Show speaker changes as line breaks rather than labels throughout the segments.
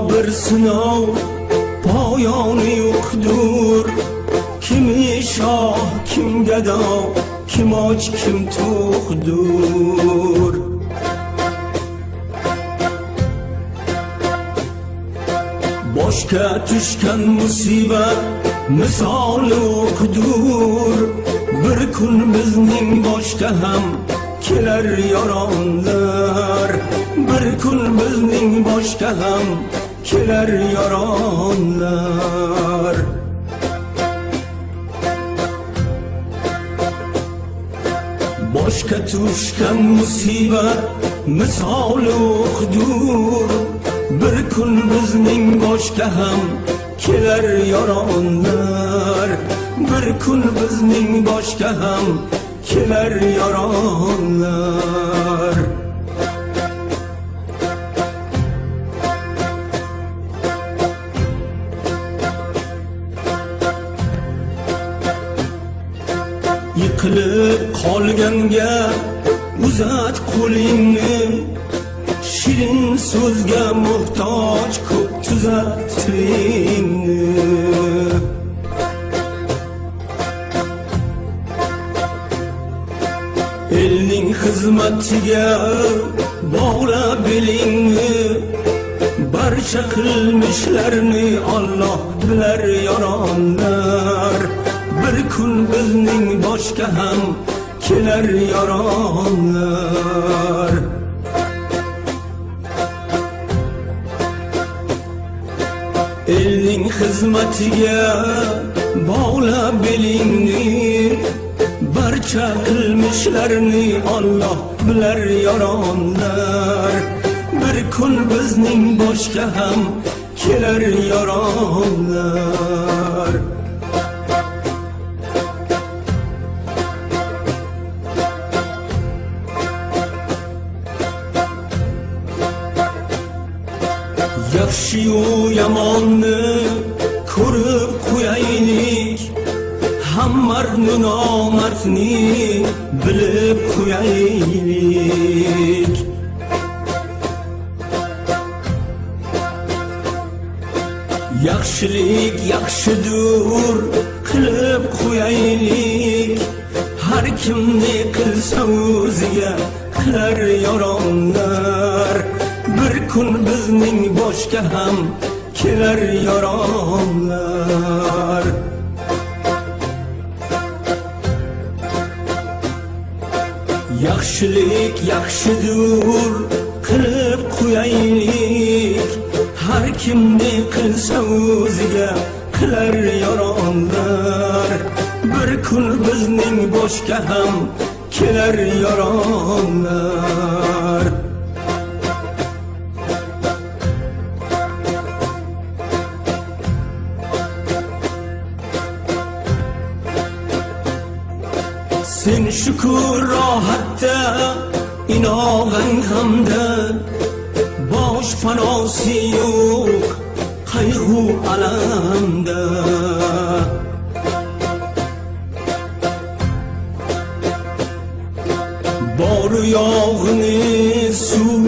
bir sinov poyoni yo'qdur. Kimi shoh, kim gado, kim och, kim to'qdur. Boshga tushgan musibat misoli o'qdur. Bir kun bizning boshga ham kelar yoronlar. Bir kun bizning boshga ham kelar yoronlar. Boshga tushgan musibat misoli o'qdur. Bir kun bizning boshga ham kelar yoronlar. Bir kun bizning boshga ham kelar yoronlar. Yiqilib qolganga uzat qo'lingni, shirin so'zga muhtoj ko'p tuzat tilingni. Elning xizmatiga bog'la belingni, barcha qilmishlarni Alloh bilar yoronlar. Bir kun bizning boshga ham kelar yoronlar. Elning xizmatiga bog'la belingni, barcha qilmishlarni Alloh bilar yoronlar. Bir kun bizning boshga ham kelar yoronlar. Yaxshi-yu yomonni ko'rib qo'yaylik, hammardni nomardni bilib qo'yaylik. Yaxshilik yaxshidur qilib qo'yaylik, har kimni qilsa o'ziga qilar yoronlar. Bir kun bizning boshga ham kelar yoronlar. Yaxshilik yaxshidur qilib qo'yaylik, har kimni qilsa o'ziga qilar yoronlar. Bir kun bizning boshga ham kelar yoronlar. Sen shukur rohatda, inog'ing hamda, bosh panosi yo'q qayg'u alamda. Bor yog'ini suv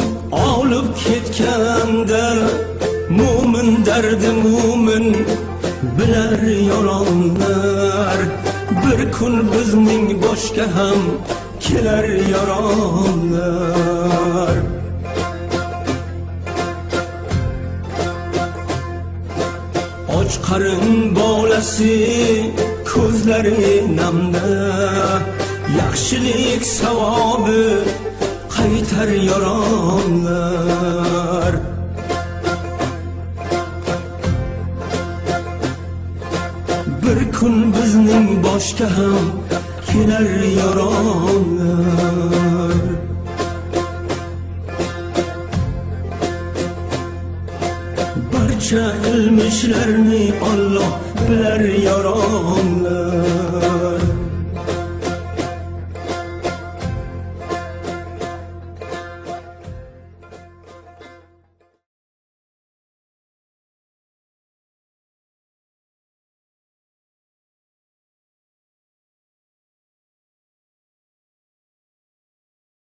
olib ketganda, mo'min dardi mo'min bilar yoronlar. Bir kun bizning boshga ham kelar yoronlar. Och qarin bolasi ko'zlari namda, yaxshilik savobi qaytar yoronlar. Bir kun bizning boshga ham kelar yoronlar. Barcha ilmishlarni Alloh bilar yoronlar.